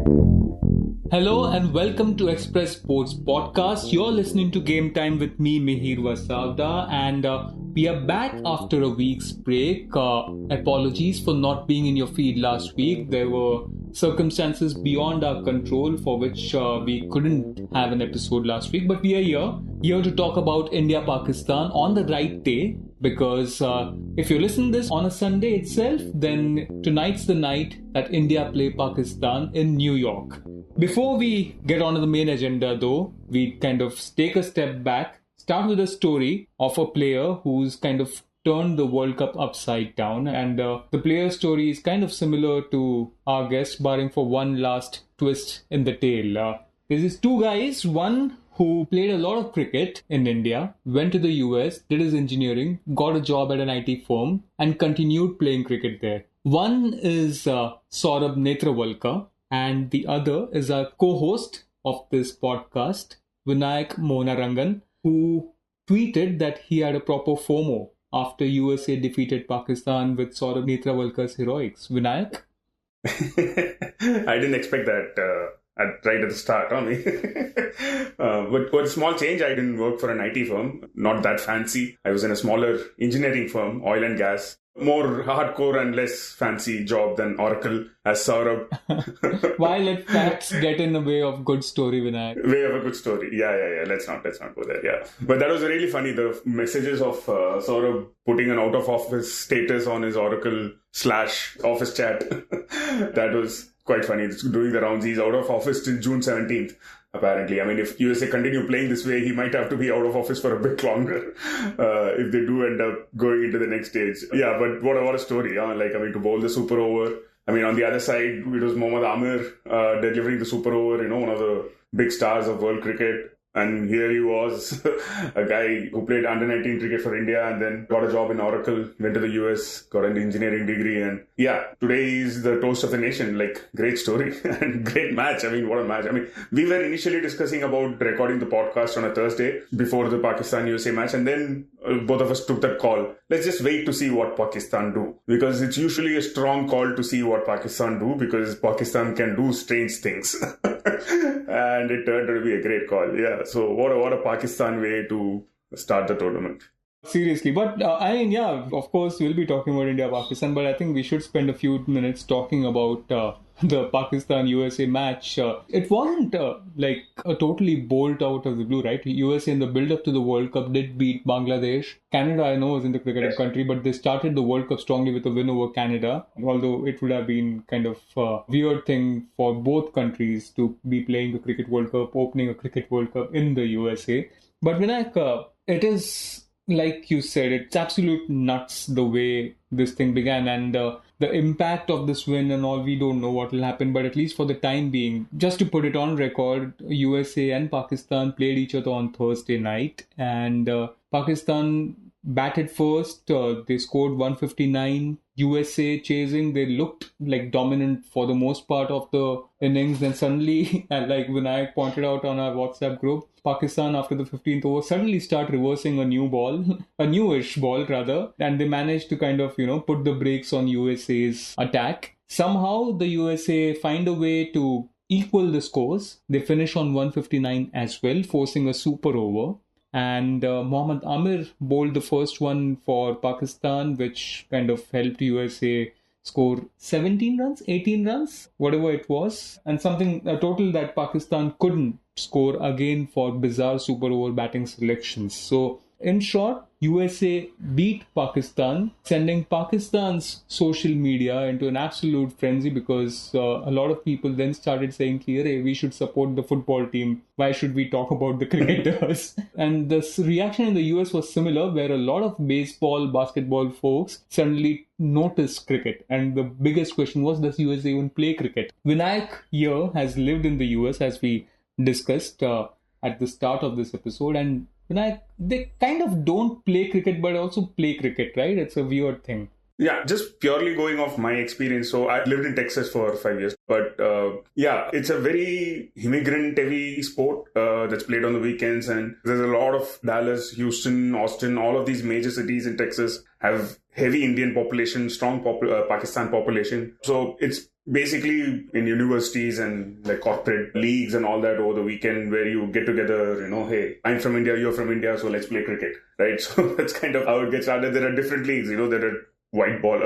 Hello and welcome to Express Sports Podcast. You're listening to Game Time with me, Mihir Vasavda, and we are back after a week's break. Apologies for not being in your feed last week. There were circumstances beyond our control for which we couldn't have an episode last week, but we are here to talk about India-Pakistan on the right day. Because if you listen to this on a Sunday itself, then tonight's the night that India play Pakistan in New York. Before we get on to the main agenda though, we kind of take a step back, start with a story of a player who's kind of turned the World Cup upside down. And the player's story is kind of similar to our guest, barring for one last twist in the tale. There's these two guys, one who played a lot of cricket in India, went to the US, did his engineering, got a job at an IT firm, and continued playing cricket there. One is Saurabh Netravalkar, and the other is a co-host of this podcast, Vinayakk Mohanarangan, who tweeted that he had a proper FOMO after USA defeated Pakistan with Saurabh Netravalkar's heroics. Vinayakk? I didn't expect that. Right at the start, but small change. I didn't work for an IT firm, not that fancy. I was in a smaller engineering firm, oil and gas. More hardcore and less fancy job than Oracle as Saurabh. Why let facts get in the way of good story, Vinayak? Way of a good story. Yeah. Let's not go there. Yeah. But that was really funny. The messages of Saurabh putting an out of office status on his Oracle /office chat. That was quite funny. It's doing the rounds. He's out of office till June 17th, apparently. I mean, if USA continue playing this way, he might have to be out of office for a bit longer if they do end up going into the next stage. Yeah, but what a story. Huh? To bowl the super over. I mean, on the other side, it was Mohammad Amir delivering the super over, one of the big stars of world cricket. And here he was, a guy who played under-19 cricket for India and then got a job in Oracle, went to the US, got an engineering degree. And yeah, today he's the toast of the nation. Great story and great match. I mean, what a match. I mean, we were initially discussing about recording the podcast on a Thursday before the Pakistan-USA match. And then both of us took that call. Let's just wait to see what Pakistan do. Because it's usually a strong call to see what Pakistan do because Pakistan can do strange things. And it turned out to be a great call. Yeah. So what a Pakistan way to start the tournament. Seriously. But of course, we'll be talking about India-Pakistan, but I think we should spend a few minutes talking about the Pakistan-USA match. It wasn't a totally bolt out of the blue, right? USA in the build-up to the World Cup did beat Bangladesh. Canada, I know, is in the cricket country, but they started the World Cup strongly with a win over Canada, although it would have been kind of a weird thing for both countries to be playing the Cricket World Cup, opening a Cricket World Cup in the USA. But Vinayak, it is, like you said, it's absolute nuts the way this thing began, and the impact of this win and all, we don't know what will happen, but at least for the time being, just to put it on record, USA and Pakistan played each other on Thursday night, and Pakistan batted first. They scored 159. USA chasing, they looked dominant for the most part of the innings. Then suddenly, like Vinayak pointed out on our WhatsApp group, Pakistan after the 15th over suddenly start reversing a newish ball rather, and they managed to kind of, put the brakes on USA's attack. Somehow the USA find a way to equal the scores. They finish on 159 as well, forcing a super over. And Mohammad Amir bowled the first one for Pakistan, which kind of helped USA score 17 runs, 18 runs, whatever it was. And a total that Pakistan couldn't score again for bizarre super over batting selections. So in short, USA beat Pakistan, sending Pakistan's social media into an absolute frenzy because a lot of people then started saying, hey, we should support the football team. Why should we talk about the cricketers? And the reaction in the US was similar, where a lot of baseball, basketball folks suddenly noticed cricket. And the biggest question was, does USA even play cricket? Vinayakk here has lived in the US, as we discussed at the start of this episode, and they kind of don't play cricket but also play cricket, right? It's a weird thing. Yeah, just purely going off my experience. So I lived in Texas for 5 years. But it's a very immigrant-heavy sport that's played on the weekends. And there's a lot of Dallas, Houston, Austin, all of these major cities in Texas have heavy Indian population, strong Pakistan population. So it's basically in universities and like corporate leagues and all that over the weekend where you get together, hey, I'm from India, you're from India, so let's play cricket, right? So that's kind of how it gets started. There are different leagues, there are white ball,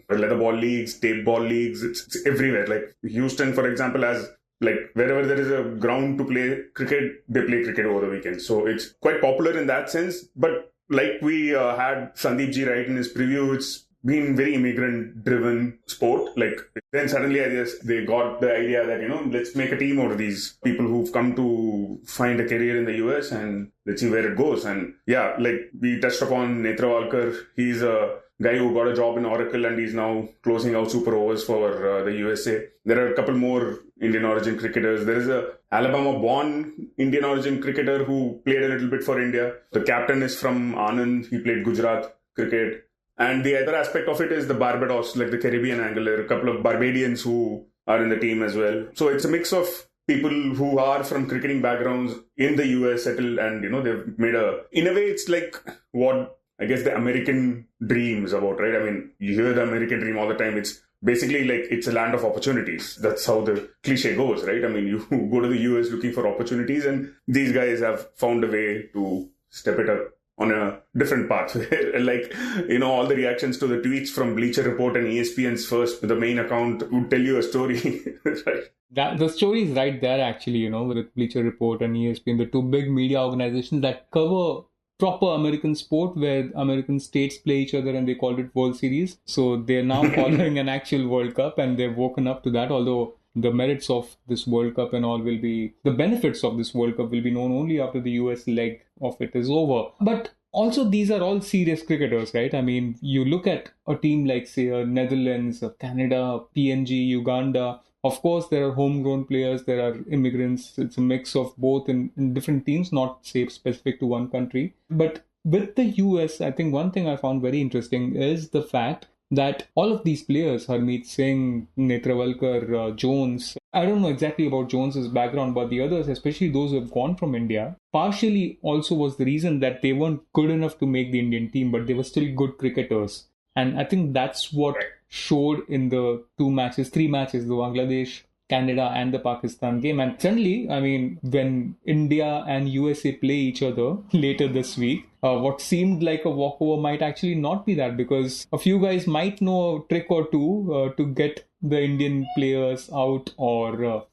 leather ball leagues, tape ball leagues. It's everywhere. Like Houston, for example, has like wherever there is a ground to play cricket, they play cricket over the weekend. So it's quite popular in that sense. But like we had Sandeep ji write in his preview, it's been very immigrant-driven sport. Like then suddenly, I guess they got the idea that let's make a team out of these people who've come to find a career in the US and let's see where it goes. And yeah, like we touched upon Netravalkar, he's a guy who got a job in Oracle and he's now closing out super overs for the USA. There are a couple more Indian origin cricketers. There is a Alabama-born Indian origin cricketer who played a little bit for India. The captain is from Anand. He played Gujarat cricket. And the other aspect of it is the Barbados, like the Caribbean angle. There are a couple of Barbadians who are in the team as well. So it's a mix of people who are from cricketing backgrounds in the US settled and, they've made in a way, it's like what I guess the American dream is about, right? I mean, you hear the American dream all the time. It's basically like it's a land of opportunities. That's how the cliche goes, right? I mean, you go to the US looking for opportunities and these guys have found a way to step it up on a different path. Like, all the reactions to the tweets from Bleacher Report and ESPN's first, the main account would tell you a story, right? The story is right there, actually, with Bleacher Report and ESPN, the two big media organizations that cover proper American sport where American states play each other and they called it World Series. So they're now following an actual World Cup and they've woken up to that, although the merits of this World Cup and all the benefits of this World Cup will be known only after the US leg of it is over. But also these are all serious cricketers, right? I mean, you look at a team like, say, Netherlands, Canada, PNG, Uganda. Of course, there are homegrown players, there are immigrants. It's a mix of both in different teams, not say specific to one country. But with the US, I think one thing I found very interesting is the fact that all of these players, Harmeet Singh, Netravalkar, Jones, I don't know exactly about Jones's background, but the others, especially those who have gone from India, partially also was the reason that they weren't good enough to make the Indian team, but they were still good cricketers. And I think that's what showed in the three matches, the Bangladesh, Canada and the Pakistan game. And suddenly, I mean, when India and USA play each other later this week, what seemed like a walkover might actually not be that, because a few guys might know a trick or two to get the Indian players out or,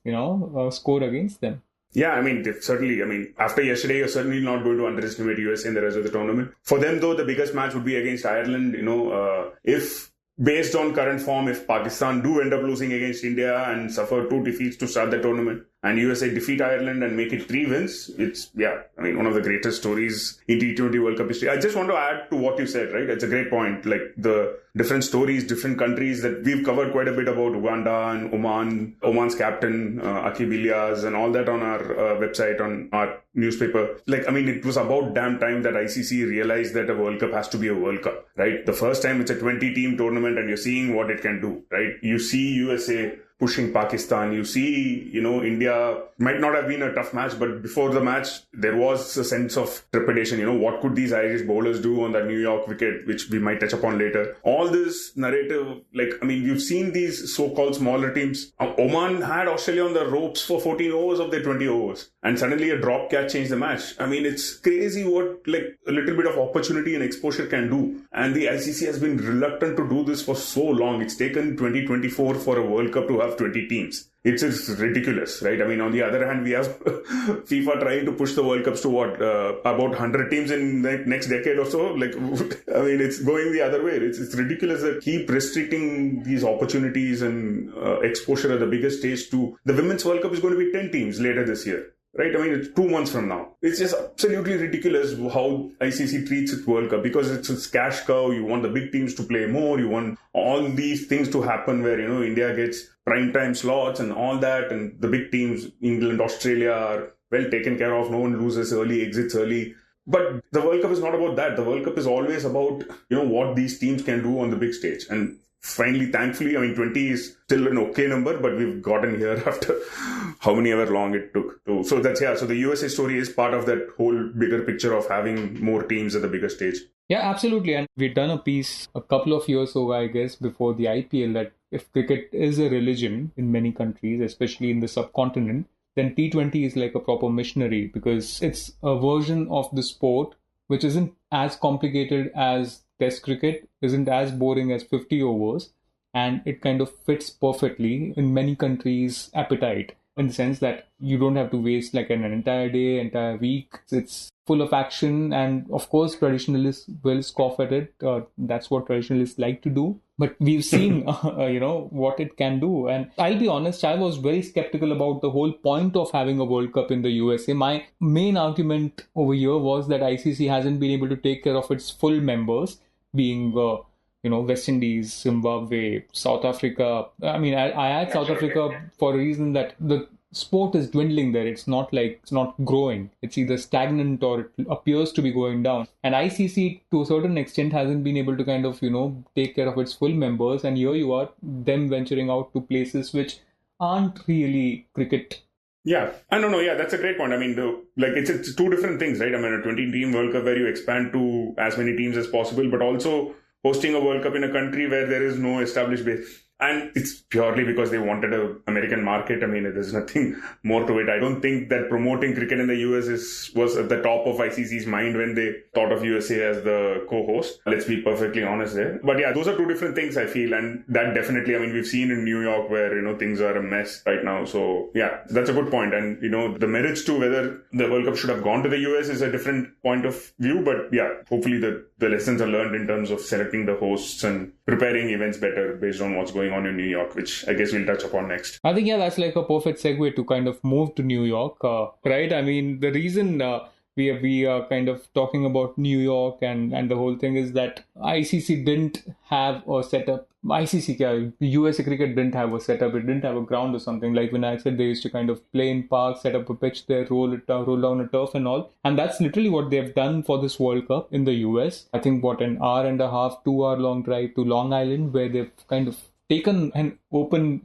score against them. Yeah, I mean, certainly. I mean, after yesterday, you're certainly not going to underestimate USA in the rest of the tournament. For them, though, the biggest match would be against Ireland. If based on current form, if Pakistan do end up losing against India and suffer 2 defeats to start the tournament, and USA defeat Ireland and make it 3 wins, it's, one of the greatest stories in T20 World Cup history. I just want to add to what you said, right? It's a great point. Like the different stories, different countries that we've covered quite a bit about Uganda and Oman's captain, Akib Ilyas, and all that on our website, on our newspaper. Like, I mean, it was about damn time that ICC realized that a World Cup has to be a World Cup, right? The first time it's a 20-team tournament and you're seeing what it can do, right? You see USA pushing Pakistan. You see, India might not have been a tough match, but before the match, there was a sense of trepidation. What could these Irish bowlers do on that New York wicket, which we might touch upon later? All this narrative, you've seen these so-called smaller teams. Oman had Australia on the ropes for 14 overs of their 20 overs. And suddenly a drop catch changed the match. I mean, it's crazy what a little bit of opportunity and exposure can do. And the ICC has been reluctant to do this for so long. It's taken 2024 for a World Cup to have 20 teams. It's ridiculous, right? I mean, on the other hand, we have FIFA trying to push the World Cups to about 100 teams in the next decade or so. It's going the other way. It's ridiculous that keep restricting these opportunities and exposure at the biggest stage to the Women's World Cup is going to be 10 teams later this year. Right? I mean, it's 2 months from now. It's just absolutely ridiculous how ICC treats its World Cup, because it's a cash cow. You want the big teams to play more. You want all these things to happen where, India gets prime time slots and all that. And the big teams, England, Australia, are well taken care of. No one loses early, exits early. But the World Cup is not about that. The World Cup is always about, what these teams can do on the big stage. And finally, thankfully, 20 is still an okay number, but we've gotten here after how many ever long it took. So the USA story is part of that whole bigger picture of having more teams at the bigger stage. Yeah, absolutely. And we've done a piece a couple of years ago, I guess, before the IPL, that if cricket is a religion in many countries, especially in the subcontinent, then T20 is like a proper missionary because it's a version of the sport which isn't as complicated as Test cricket, isn't as boring as 50 overs, and it kind of fits perfectly in many countries' appetite in the sense that you don't have to waste like an entire day, entire week. It's full of action, and of course, traditionalists will scoff at it. That's what traditionalists like to do. But we've seen, what it can do. And I'll be honest, I was very skeptical about the whole point of having a World Cup in the USA. My main argument over here was that ICC hasn't been able to take care of its full members, being West Indies, Zimbabwe, South Africa. I mean, I had South Africa for a reason that the sport is dwindling there. It's not growing. It's either stagnant or it appears to be going down. And ICC, to a certain extent, hasn't been able to kind of, take care of its full members. And here you are, them venturing out to places which aren't really cricket. Yeah, I don't know. Yeah, that's a great point. I mean, it's two different things, right? I mean, a 20-team World Cup where you expand to as many teams as possible, but also hosting a World Cup in a country where there is no established base. And it's purely because they wanted an American market. I mean, there's nothing more to it. I don't think that promoting cricket in the US was at the top of ICC's mind when they thought of USA as the co-host. Let's be perfectly honest there. But yeah, those are two different things, I feel. And that definitely, I mean, we've seen in New York where, things are a mess right now. So yeah, that's a good point. And, the merits to whether the World Cup should have gone to the US is a different point of view. But yeah, hopefully the lessons are learned in terms of selecting the hosts and preparing events better based on what's going on in New York, which I guess we'll touch upon next. I think, that's like a perfect segue to kind of move to New York, right? I mean, the reason we are kind of talking about New York and the whole thing is that ICC didn't have a setup. USA cricket didn't have a setup. It didn't have a ground or something. Like Vinayakk said, they used to kind of play in parks, set up a pitch there, roll down a turf and all. And that's literally what they've done for this World Cup in the US. I think, an hour and a half, 2 hour long drive to Long Island, where they've kind of taken an open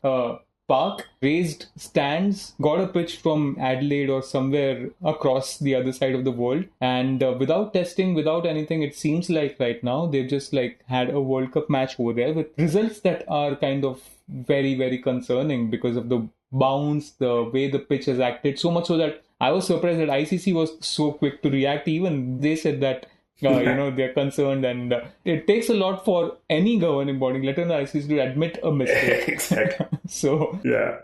park, raised stands, got a pitch from Adelaide or somewhere across the other side of the world, and without testing, without anything, it seems like right now they've just had a World Cup match over there with results that are kind of very, very concerning because of the bounce, the way the pitch has acted, so much so that I was surprised that ICC was so quick to react. Even they said that they're concerned, and it takes a lot for any governing body, let alone ICC, to admit a mistake. Exactly. So yeah.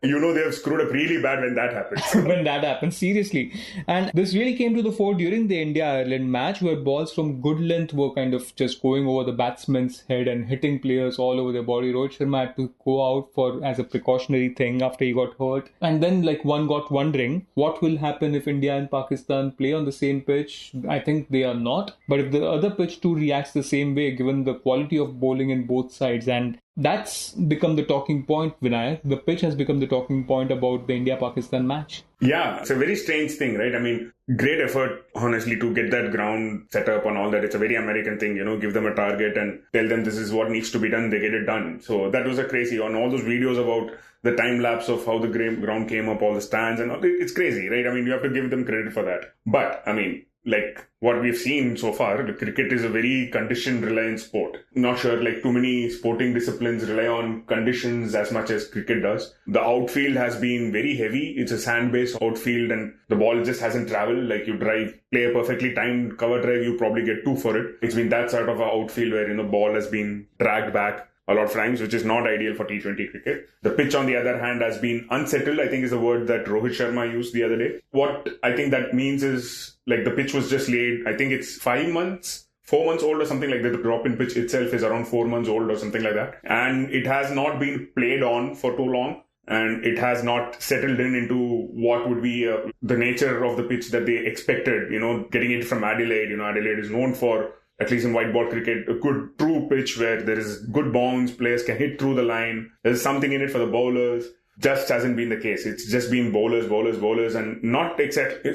They have screwed up really bad when that happens. When that happens, seriously. And this really came to the fore during the India-Ireland match, where balls from good length were kind of just going over the batsman's head and hitting players all over their body. Rohit Sharma had to go out as a precautionary thing after he got hurt. And then one got wondering, what will happen if India and Pakistan play on the same pitch? I think they are not. But if the other pitch too reacts the same way, given the quality of bowling in both sides, and that's become the talking point, Vinayakk. The pitch has become the talking point about the India-Pakistan match. Yeah, it's a very strange thing, right? I mean, great effort, honestly, to get that ground set up and all that. It's a very American thing, give them a target and tell them this is what needs to be done. They get it done. So that was a crazy on all those videos about the time lapse of how the ground came up, all the stands and all. It's crazy, right? I mean, you have to give them credit for that. But, I mean, what we've seen so far, the cricket is a very condition-reliant sport. Not sure, too many sporting disciplines rely on conditions as much as cricket does. The outfield has been very heavy. It's a sand-based outfield and the ball just hasn't traveled. You play a perfectly timed cover drive, you probably get 2 for it. It's been that sort of an outfield where, ball has been dragged back a lot of times, which is not ideal for T20 cricket. The pitch, on the other hand, has been unsettled, I think is the word that Rohit Sharma used the other day. What I think that means is, the pitch was just laid, I think it's 4 months old or something like that. The drop-in pitch itself is around 4 months old or something like that. And it has not been played on for too long. And it has not settled into what would be the nature of the pitch that they expected, getting it from Adelaide. Adelaide is known for, at least in white ball cricket, a good true pitch where there is good bounce, players can hit through the line. There's something in it for the bowlers. Just hasn't been the case. It's just been bowlers, and not exactly.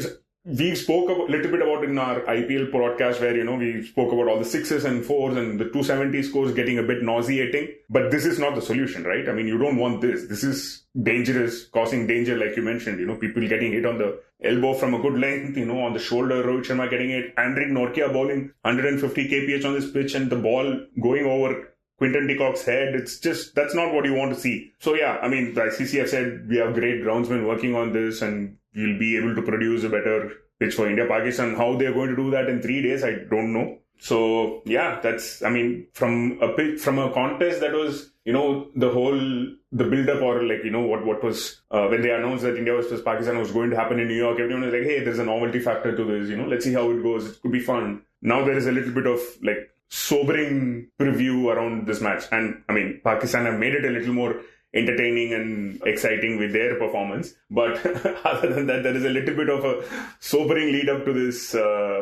We spoke a little bit about in our IPL broadcast where, we spoke about all the 6s and 4s and the 270 scores getting a bit nauseating. But this is not the solution, right? I mean, you don't want this. This is dangerous, causing danger, like you mentioned, people getting hit on the elbow from a good length, on the shoulder, Rohit Sharma getting it, Andrik Norkia bowling 150 kph on this pitch and the ball going over Quinton de Kock's head. It's just, that's not what you want to see. So yeah, I mean, the ICC have said we have great groundsmen working on this and we'll be able to produce a better pitch for India-Pakistan. How they're going to do that in 3 days, I don't know. So yeah, that's, I mean, from a contest that was, the build-up or what was, when they announced that India versus Pakistan was going to happen in New York, everyone was like, hey, there's a novelty factor to this, let's see how it goes. It could be fun. Now there is a little bit of sobering preview around this match. And I mean, Pakistan have made it a little more entertaining and exciting with their performance. But other than that, there is a little bit of a sobering lead up to this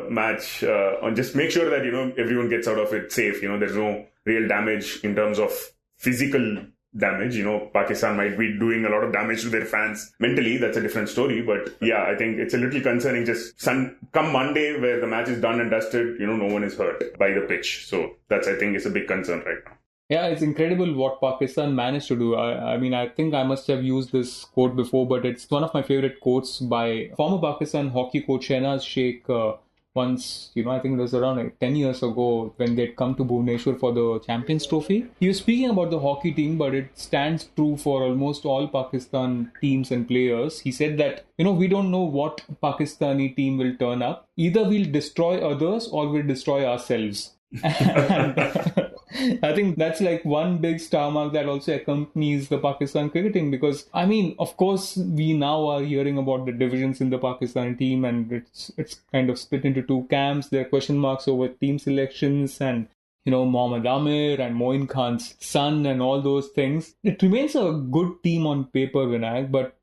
match. And just make sure that, everyone gets out of it safe. There's no real damage in terms of physical damage. Pakistan might be doing a lot of damage to their fans mentally. That's a different story. But yeah, I think it's a little concerning. Just come Monday where the match is done and dusted, no one is hurt by the pitch. So that's, I think, is a big concern right now. Yeah, it's incredible what Pakistan managed to do. I mean, I think I must have used this quote before, but it's one of my favorite quotes by former Pakistan hockey coach Shehnaz Sheikh. Once, I think it was around 10 years ago when they'd come to Bhubaneswar for the Champions Trophy. He was speaking about the hockey team, but it stands true for almost all Pakistan teams and players. He said that, we don't know what Pakistani team will turn up. Either we'll destroy others or we'll destroy ourselves. I think that's one big star mark that also accompanies the Pakistan cricketing because, I mean, of course, we now are hearing about the divisions in the Pakistan team and it's kind of split into two camps. There are question marks over team selections and, Mohammad Amir and Moin Khan's son and all those things. It remains a good team on paper, Vinayakk, but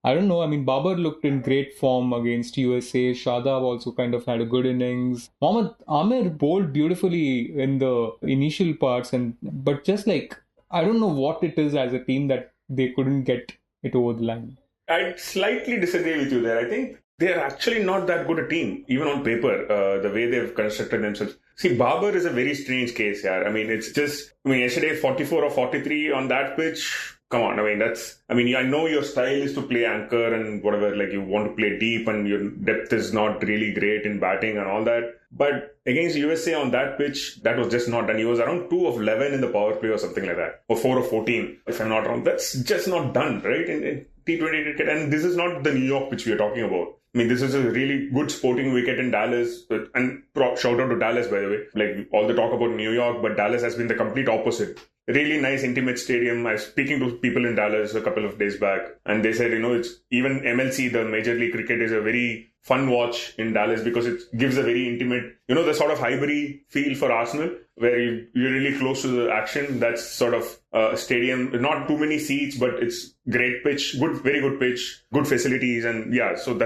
I don't know. I mean, Babar looked in great form against USA. Shadab also kind of had a good innings. Mohammad Amir bowled beautifully in the initial parts, but just I don't know what it is as a team that they couldn't get it over the line. I slightly disagree with you there. I think they're actually not that good a team, even on paper, the way they've constructed themselves. See, Babar is a very strange case, yeah. I mean, yesterday 44 or 43 on that pitch. Come on, I know your style is to play anchor and whatever, you want to play deep and your depth is not really great in batting and all that. But against USA on that pitch, that was just not done. He was around 2 of 11 in the power play or something like that. Or 4 of 14, if I'm not wrong. That's just not done, right? In T20 cricket. And this is not the New York pitch we are talking about. I mean, this is a really good sporting wicket in Dallas. And shout out to Dallas, by the way. All the talk about New York, but Dallas has been the complete opposite. Really nice, intimate stadium. I was speaking to people in Dallas a couple of days back, and they said, it's even MLC, the Major League Cricket, is a very fun watch in Dallas because it gives a very intimate, the sort of Highbury feel for Arsenal, where you're really close to the action. That's sort of a stadium, not too many seats, but it's great pitch, very good pitch, good facilities, and yeah, so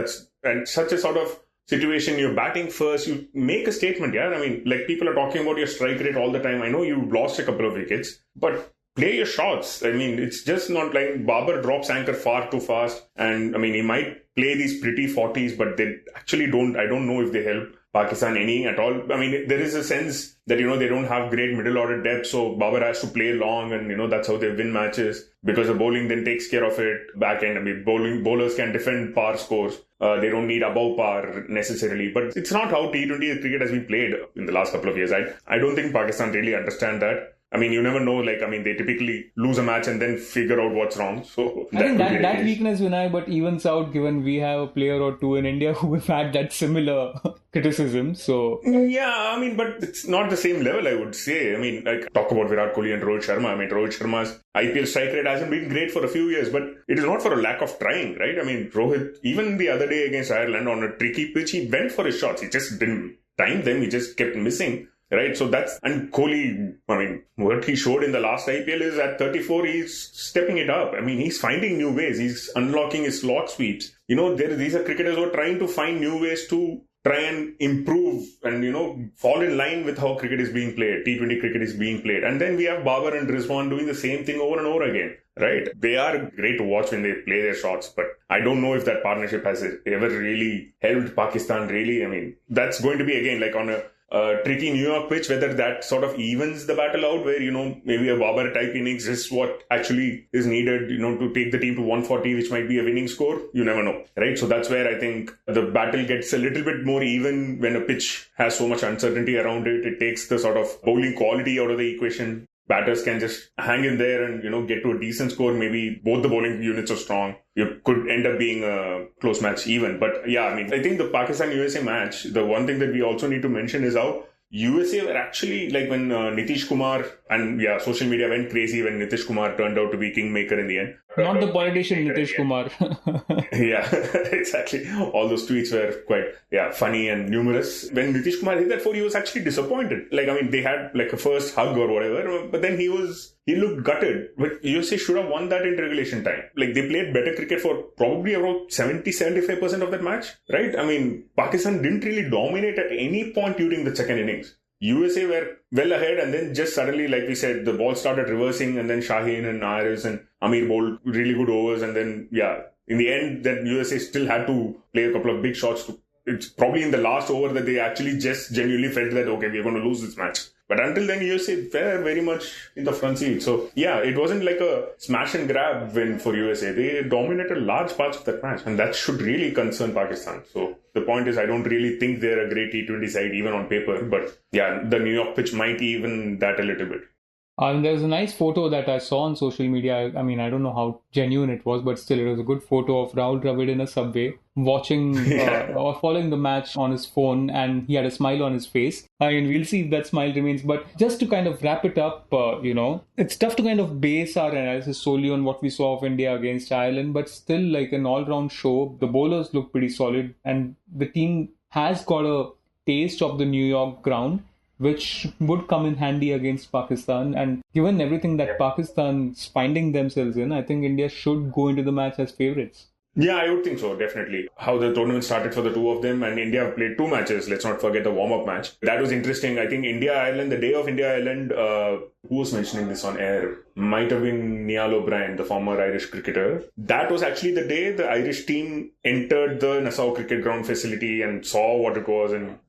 and such a sort of situation, you're batting first, you make a statement, yeah? I mean, people are talking about your strike rate all the time. I know you lost a couple of wickets, but play your shots. I mean, it's just not like Babar drops anchor far too fast. And I mean, he might play these pretty 40s, but they actually I don't know if they help Pakistan any at all. I mean, there is a sense that, they don't have great middle order depth. So Babar has to play long and, that's how they win matches because the bowling then takes care of it back end. I mean, bowlers can defend par scores. They don't need above par necessarily, but it's not how T20 cricket has been played in the last couple of years. I don't think Pakistan really understand that. I mean, you never know, they typically lose a match and then figure out what's wrong. So I think that weakness, Vinay, but evens out given we have a player or two in India who have had that similar criticism. So yeah, I mean, but it's not the same level, I would say. I mean, talk about Virat Kohli and Rohit Sharma. I mean, Rohit Sharma's IPL strike rate hasn't been great for a few years, but it is not for a lack of trying, right? I mean, Rohit, even the other day against Ireland on a tricky pitch, he went for his shots. He just didn't time them. He just kept missing. Right, so and Kohli, I mean, what he showed in the last IPL is at 34, he's stepping it up. I mean, he's finding new ways. He's unlocking his slot sweeps. These are cricketers who are trying to find new ways to try and improve and, fall in line with how cricket is being played, T20 cricket is being played. And then we have Babar and Rizwan doing the same thing over and over again, right? They are great to watch when they play their shots, but I don't know if that partnership has ever really helped Pakistan really. I mean, that's going to be, again, on a tricky New York pitch, whether that sort of evens the battle out where, maybe a Babar type innings is what actually is needed, to take the team to 140, which might be a winning score. You never know, right? So that's where I think the battle gets a little bit more even when a pitch has so much uncertainty around it. It takes the sort of bowling quality out of the equation. batters can just hang in there and, get to a decent score. Maybe both the bowling units are strong. You could end up being a close match even. But yeah, I think the Pakistan-USA match, the one thing that we also need to mention is how USA were actually, like when Nitish Kumar and social media went crazy when Nitish Kumar turned out to be kingmaker in the end. Not the politician Nitish Kumar. Yeah, exactly. All those tweets were quite, funny and numerous. When Nitish Kumar hit that four, he was actually disappointed. They had like a first hug or whatever, but then he looked gutted. But USA should have won that in regulation time. Like, they played better cricket for probably around 70-75% of that match, right? Pakistan didn't really dominate at any point during the second innings. USA were well ahead, and then just suddenly, like we said, the ball started reversing, and then Shaheen and Ayers and Amir bowled really good overs, and then, in the end, then USA still had to play a couple of big shots. It's probably in the last over that they actually just genuinely felt that, okay, we're going to lose this match. But until then, USA were very much in the front seat. So, it wasn't like a smash and grab win for USA. They dominated large parts of that match, and that should really concern Pakistan. So, the point is, I don't really think they're a great T20 side, even on paper. But, the New York pitch might even that a little bit. There's a nice photo that I saw on social media. I don't know how genuine it was, but still, it was a good photo of Rahul Dravid in a subway watching or following the match on his phone, and he had a smile on his face. We'll see if that smile remains. But just to kind of wrap it up, it's tough to kind of base our analysis solely on what we saw of India against Ireland, but still, like an all-round show. The bowlers look pretty solid, and the team has got a taste of the New York ground, which would come in handy against Pakistan. And given everything that Pakistan's finding themselves in, I think India should go into the match as favourites. Yeah, I would think so, definitely. How the tournament started for the two of them, and India played two matches. Let's not forget the warm-up match. That was interesting. I think India-Ireland, the day of India-Ireland, who was mentioning this on air? Might have been Niall O'Brien, the former Irish cricketer. That was actually the day the Irish team entered the Nassau Cricket Ground facility and saw what it was and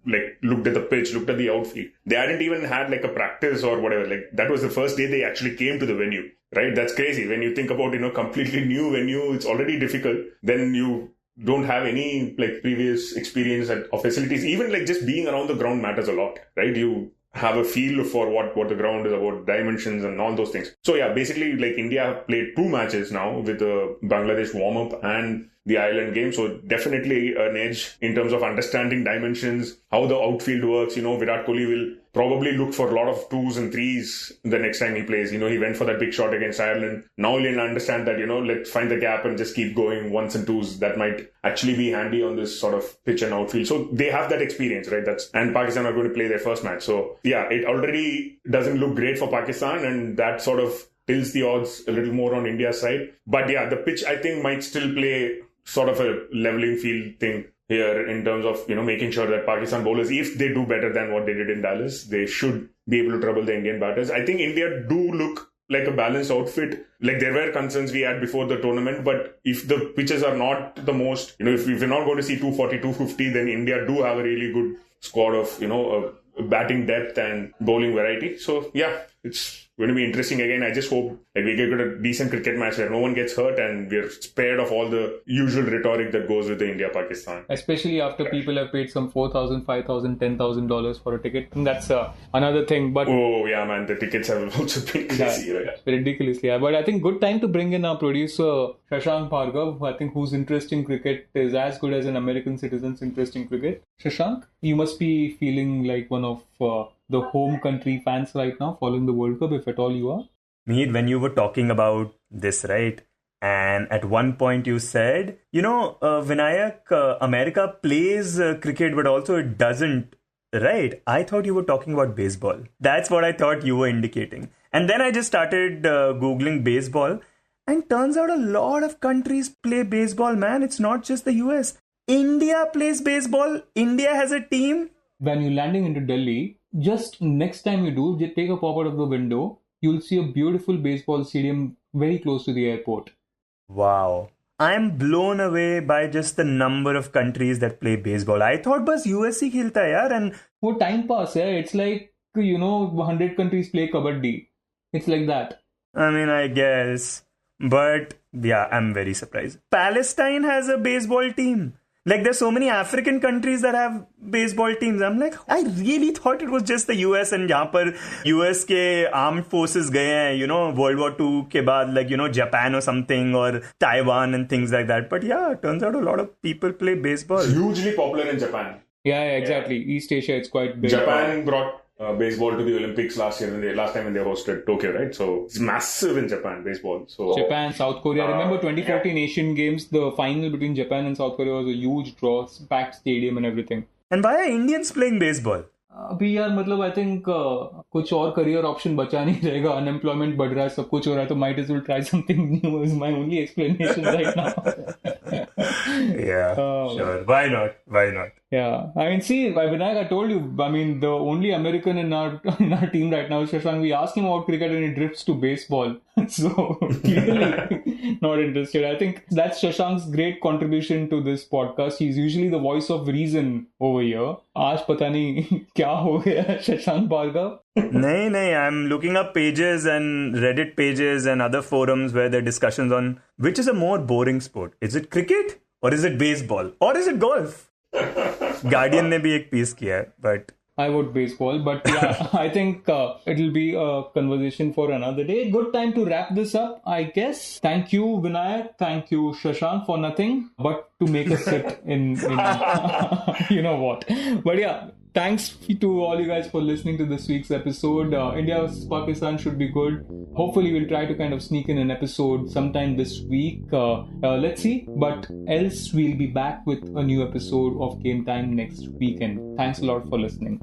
looked at the pitch, looked at the outfield. They hadn't even had a practice or whatever. That was the first day they actually came to the venue. Right? That's crazy. When you think about, completely new venue, it's already difficult. Then you don't have any previous experience of facilities. Even just being around the ground matters a lot, right? You have a feel for what the ground is about, dimensions and all those things. So basically India played two matches now with the Bangladesh warm-up and the Ireland game. So definitely an edge in terms of understanding dimensions, how the outfield works. Virat Kohli will probably look for a lot of twos and threes the next time he plays. He went for that big shot against Ireland. Now he'll understand that, let's find the gap and just keep going ones and twos. That might actually be handy on this sort of pitch and outfield. So they have that experience, right? And Pakistan are going to play their first match. So it already doesn't look great for Pakistan, and that sort of tilts the odds a little more on India's side. But the pitch, I think, might still play sort of a leveling field thing here in terms of, making sure that Pakistan bowlers, if they do better than what they did in Dallas, they should be able to trouble the Indian batters. I think India do look like a balanced outfit. There were concerns we had before the tournament, but if the pitches are not the most, if we're not going to see 240, 250, then India do have a really good squad of, batting depth and bowling variety. So, it's going to be interesting again. I just hope we get a decent cricket match where no one gets hurt and we're spared of all the usual rhetoric that goes with the India-Pakistan. Especially after people have paid some $4,000, $5,000, $10,000 for a ticket. And that's another thing. But oh, yeah, man. The tickets have also been crazy, right? Ridiculously. But I think good time to bring in our producer, Shashank Bhargava, I think whose interest in cricket is as good as an American citizen's interest in cricket. Shashank, you must be feeling like one of the home country fans right now following the World Cup, if at all you are. Mihir, when you were talking about this, right? And at one point you said, Vinayakk, America plays cricket, but also it doesn't, right? I thought you were talking about baseball. That's what I thought you were indicating. And then I just started Googling baseball. And turns out a lot of countries play baseball, man. It's not just the US. India plays baseball. India has a team. When you're landing into Delhi, just next time you do, just take a pop out of the window, you'll see a beautiful baseball stadium very close to the airport. Wow. I'm blown away by just the number of countries that play baseball. I thought bas US ही खेलता है यार, and वो time pass है. It's like 100 countries play kabaddi. It's like that. I guess. But I'm very surprised. Palestine has a baseball team. Like there's so many African countries that have baseball teams. I'm like, I really thought it was just the US, and यहाँ पर US के armed forces गए हैं, World War II के बाद, like, Japan or something, or Taiwan and things like that. But yeah, it turns out a lot of people play baseball. It's hugely popular in Japan. Yeah, exactly. East Asia, it's quite big. Japan brought baseball to the Olympics last time when they hosted Tokyo, right? So it's massive in Japan, baseball. So Japan, South Korea. Remember 2014 Asian Games, the final between Japan and South Korea was a huge draw, packed stadium and everything. And why are Indians playing baseball? अभी यार मतलब I think कुछ और career option बचा नहीं रहेगा. Unemployment बढ़ रहा है, सब कुछ हो रहा है, तो might as well try something new is my only explanation right now. Yeah, sure. Why not? Yeah, I mean, see, Vinayakk, I told you, I mean, the only American in our team right now is Shashank. We asked him about cricket and he drifts to baseball. So, clearly not interested. I think that's Shashank's great contribution to this podcast. He's usually the voice of reason over here. आज पता नहीं क्या हो गया Shashank Bhargava. No, I'm looking up pages and Reddit pages and other forums where there are discussions on which is a more boring sport. Is it cricket? Or is it baseball? Or is it golf? Guardian ने भी एक piece किया है, but I would baseball, but yeah, I think it'll be a conversation for another day. Good time to wrap this up, I guess. Thank you, Vinayakk. Thank you, Shashank, for nothing but to make us sit in you know what. But yeah, thanks to all you guys for listening to this week's episode. India vs Pakistan should be good. Hopefully, we'll try to kind of sneak in an episode sometime this week. Let's see. But else, we'll be back with a new episode of Game Time next weekend. Thanks a lot for listening.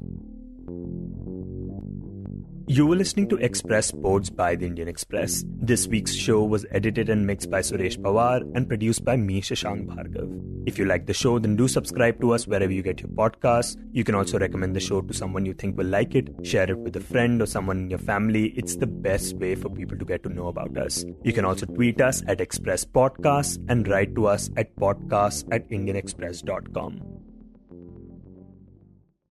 You were listening to Express Sports by The Indian Express. This week's show was edited and mixed by Suresh Pawar and produced by me, Shashank Bhargava. If you like the show, then do subscribe to us wherever you get your podcasts. You can also recommend the show to someone you think will like it. Share it with a friend or someone in your family. It's the best way for people to get to know about us. You can also tweet us at Express Podcasts and write to us at podcasts@indianexpress.com.